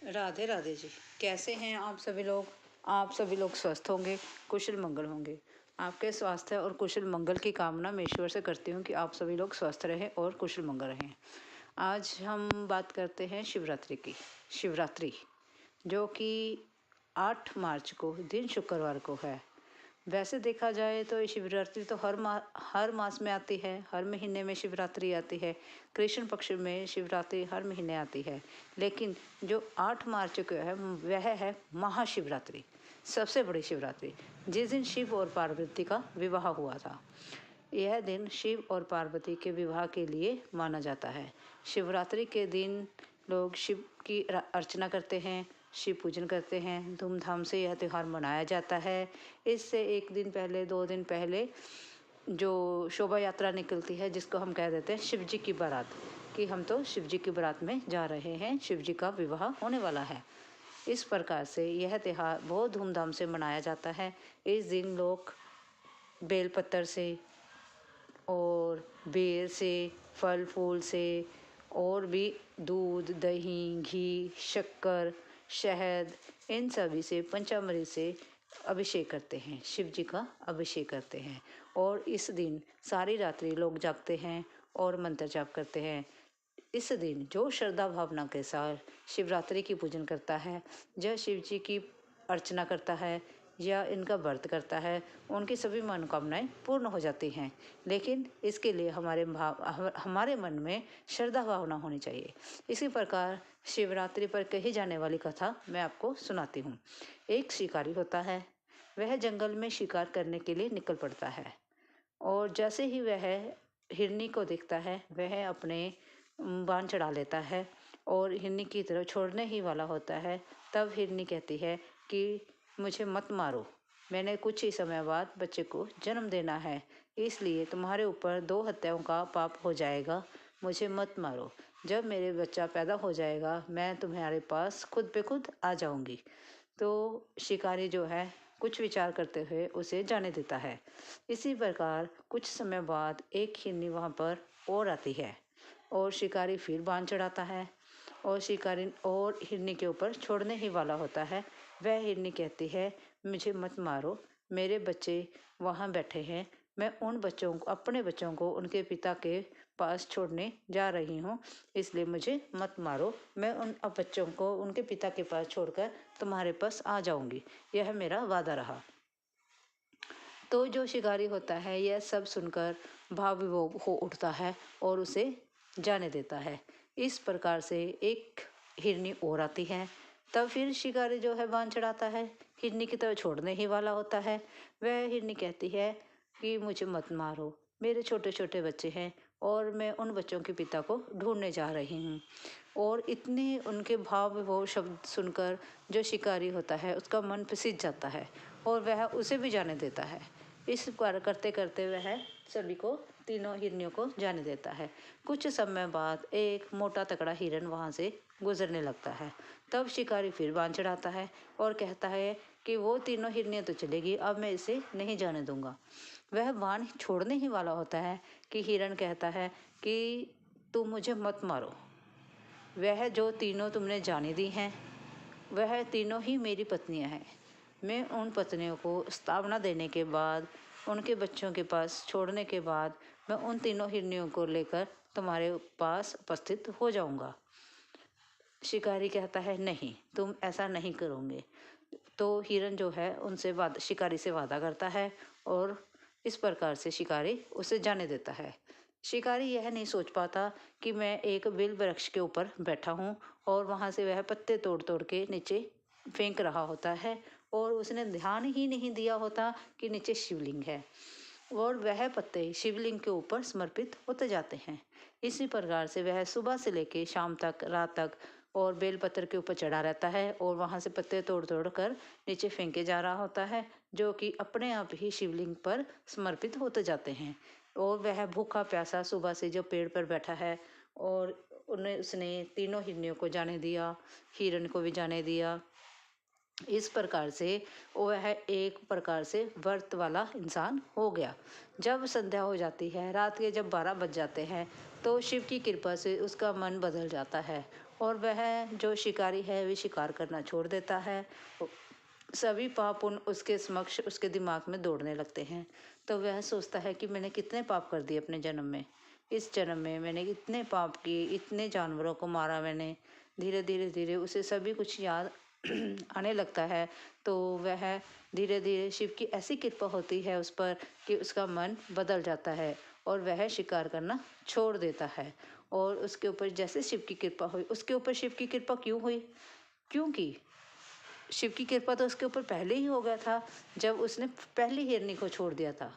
राधे राधे जी। कैसे हैं आप सभी लोग? आप सभी लोग स्वस्थ होंगे, कुशल मंगल होंगे। आपके स्वास्थ्य और कुशल मंगल की कामना मैं ईश्वर से करती हूँ कि आप सभी लोग स्वस्थ रहें और कुशल मंगल रहें। आज हम बात करते हैं शिवरात्रि की। शिवरात्रि जो कि 8 मार्च को दिन शुक्रवार को है। वैसे देखा जाए तो ये शिवरात्रि तो हर मास में आती है, हर महीने में शिवरात्रि आती है। कृष्ण पक्ष में शिवरात्रि हर महीने आती है, लेकिन जो 8 मार्च को है वह है महाशिवरात्रि, सबसे बड़ी शिवरात्रि, जिस दिन शिव और पार्वती का विवाह हुआ था। यह दिन शिव और पार्वती के विवाह के लिए माना जाता है। शिवरात्रि के दिन लोग शिव की अर्चना करते हैं, शिव पूजन करते हैं। धूमधाम से यह त्यौहार मनाया जाता है। इससे एक दिन पहले, 2 दिन पहले जो शोभा यात्रा निकलती है, जिसको हम कह देते हैं शिव जी की बारात, कि हम तो शिव जी की बारात में जा रहे हैं, शिव जी का विवाह होने वाला है। इस प्रकार से यह त्यौहार बहुत धूमधाम से मनाया जाता है। इस दिन लोग बेलपत्र से और बेर से, फल फूल से और भी दूध, दही, घी, शक्कर, शहद, इन सभी से, पंचामृत से अभिषेक करते हैं, शिव जी का अभिषेक करते हैं। और इस दिन सारी रात्रि लोग जागते हैं और मंत्र जाप करते हैं। इस दिन जो श्रद्धा भावना के साथ शिवरात्रि की पूजन करता है, जो शिव जी की अर्चना करता है या इनका व्रत करता है, उनकी सभी मनोकामनाएं पूर्ण हो जाती हैं। लेकिन इसके लिए हमारे मन में श्रद्धा भावना होनी चाहिए। इसी प्रकार शिवरात्रि पर कही जाने वाली कथा मैं आपको सुनाती हूँ। एक शिकारी होता है, वह जंगल में शिकार करने के लिए निकल पड़ता है। और जैसे ही वह हिरनी को देखता है, वह अपने बाण चढ़ा लेता है और हिरनी की तरफ छोड़ने ही वाला होता है। तब हिरनी कहती है कि मुझे मत मारो, मैंने कुछ ही समय बाद बच्चे को जन्म देना है, इसलिए तुम्हारे ऊपर 2 हत्याओं का पाप हो जाएगा, मुझे मत मारो। जब मेरे बच्चा पैदा हो जाएगा, मैं तुम्हारे पास खुद पे खुद आ जाऊंगी। तो शिकारी जो है कुछ विचार करते हुए उसे जाने देता है। इसी प्रकार कुछ समय बाद एक हिरनी वहाँ पर और आती है और शिकारी फिर बाण चढ़ाता है और शिकारी और हिरनी के ऊपर छोड़ने ही वाला होता है। वह हिरनी कहती है, मुझे मत मारो, मेरे बच्चे वहाँ बैठे हैं, मैं उन बच्चों को, अपने बच्चों को उनके पिता के पास छोड़ने जा रही हूँ, इसलिए मुझे मत मारो, मैं उन बच्चों को उनके पिता के पास छोड़कर तुम्हारे पास आ जाऊंगी, यह मेरा वादा रहा। तो जो शिकारी होता है यह सब सुनकर भाव विभोर हो उठता है और उसे जाने देता है। इस प्रकार से एक हिरनी और आती है। तब फिर शिकारी जो है बाण चढ़ाता है, हिरनी की तरफ छोड़ने ही वाला होता है। वह हिरनी कहती है कि मुझे मत मारो, मेरे छोटे छोटे बच्चे हैं और मैं उन बच्चों के पिता को ढूंढने जा रही हूँ। और इतने उनके भाव विभोर शब्द सुनकर जो शिकारी होता है उसका मन फिसक जाता है और वह उसे भी जाने देता है। इस प्रकार करते करते वह सभी को, तीनों हिरनियों को जाने देता है। कुछ समय बाद एक मोटा तगड़ा हिरन वहाँ से गुजरने लगता है। तब शिकारी फिर बाण चढ़ाता है और कहता है कि वो तीनों हिरनियाँ तो चलेगी, अब मैं इसे नहीं जाने दूंगा। वह बाण छोड़ने ही वाला होता है कि हिरन कहता है कि तुम मुझे मत मारो, वह जो तीनों तुमने जाने दी हैं वह तीनों ही मेरी पत्नियां हैं। मैं उन पत्नियों को स्थापना देने के बाद, उनके बच्चों के पास छोड़ने के बाद, मैं उन तीनों हिरनियों को लेकर तुम्हारे पास उपस्थित हो जाऊंगा। शिकारी कहता है नहीं, तुम ऐसा नहीं करोगे। तो हिरन जो है उनसे शिकारी से वादा करता है और इस प्रकार से शिकारी उसे जाने देता है। शिकारी यह नहीं सोच पाता कि मैं एक बेल वृक्ष के ऊपर बैठा हूँ और वहाँ से वह पत्ते तोड़ तोड़ के नीचे फेंक रहा होता है और उसने ध्यान ही नहीं दिया होता कि नीचे शिवलिंग है और वह पत्ते शिवलिंग के ऊपर समर्पित होते जाते हैं। इसी प्रकार से वह सुबह से लेकर शाम तक, रात तक और बेलपत्र के ऊपर चढ़ा रहता है और वहाँ से पत्ते तोड़ तोड़ कर नीचे फेंके जा रहा होता है, जो कि अपने आप ही शिवलिंग पर समर्पित होते जाते हैं। और वह भूखा प्यासा सुबह से जो पेड़ पर बैठा है और उसने तीनों हिरनियों को जाने दिया, हिरण को भी जाने दिया। इस प्रकार से वह एक प्रकार से व्रत वाला इंसान हो गया। जब संध्या हो जाती है, रात के जब 12 बज जाते हैं, तो शिव की कृपा से उसका मन बदल जाता है और वह जो शिकारी है वे शिकार करना छोड़ देता है। सभी पाप उन उसके समक्ष उसके दिमाग में दौड़ने लगते हैं। तो वह सोचता है कि मैंने कितने पाप कर दिए अपने जन्म में, इस जन्म में मैंने इतने पाप किए, इतने जानवरों को मारा मैंने। धीरे धीरे धीरे उसे सभी कुछ याद आने लगता है। तो वह धीरे धीरे शिव की ऐसी कृपा होती है उस पर कि उसका मन बदल जाता है और वह शिकार करना छोड़ देता है। और उसके ऊपर जैसे शिव की कृपा हुई, उसके ऊपर शिव की कृपा क्यों हुई? क्योंकि शिव की कृपा तो उसके ऊपर पहले ही हो गया था, जब उसने पहली हिरनी को छोड़ दिया था,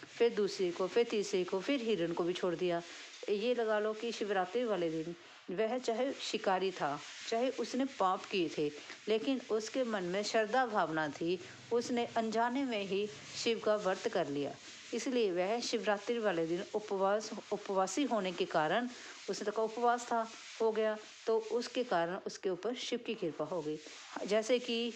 फिर दूसरी को, फिर तीसरी को, फिर हिरण को भी छोड़ दिया। ये लगा लो कि शिवरात्रि वाले दिन वह चाहे शिकारी था, चाहे उसने पाप किए थे, लेकिन उसके मन में श्रद्धा भावना थी। उसने अनजाने में ही शिव का व्रत कर लिया, इसलिए वह शिवरात्रि वाले दिन उपवासी होने के कारण, उसने का उपवास था, हो गया, तो उसके कारण उसके ऊपर शिव की कृपा हो गई। जैसे कि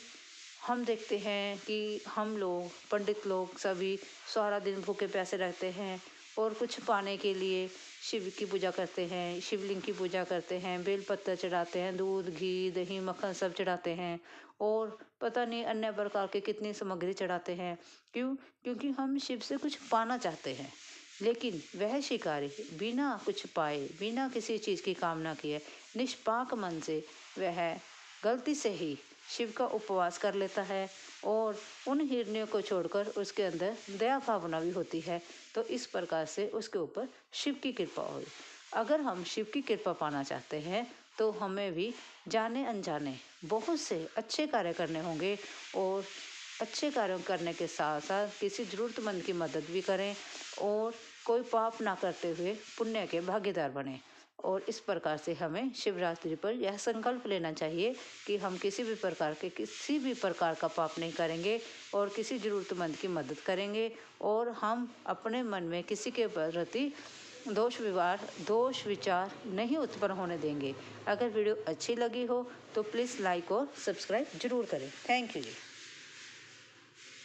हम देखते हैं कि हम लोग पंडित लोग सभी सारा दिन भूखे प्यासे रहते हैं और कुछ पाने के लिए शिव की पूजा करते हैं, शिवलिंग की पूजा करते हैं, बेलपत्र चढ़ाते हैं, दूध घी दही मक्खन सब चढ़ाते हैं और पता नहीं अन्य प्रकार के कितनी सामग्री चढ़ाते हैं। क्यों? क्योंकि हम शिव से कुछ पाना चाहते हैं। लेकिन वह शिकारी बिना कुछ पाए, बिना किसी चीज़ की कामना किए, निष्पाक मन से वह गलती से ही शिव का उपवास कर लेता है और उन हिरनियों को छोड़कर उसके अंदर दया भावना भी होती है। तो इस प्रकार से उसके ऊपर शिव की कृपा हुई। अगर हम शिव की कृपा पाना चाहते हैं तो हमें भी जाने अनजाने बहुत से अच्छे कार्य करने होंगे और अच्छे कार्यों करने के साथ साथ किसी ज़रूरतमंद की मदद भी करें और कोई पाप ना करते हुए पुण्य के भागीदार बने। और इस प्रकार से हमें शिवरात्रि पर यह संकल्प लेना चाहिए कि हम किसी भी प्रकार का पाप नहीं करेंगे और किसी ज़रूरतमंद की मदद करेंगे और हम अपने मन में किसी के प्रति दोष विचार नहीं उत्पन्न होने देंगे। अगर वीडियो अच्छी लगी हो तो प्लीज़ लाइक और सब्सक्राइब जरूर करें। Thank you ji.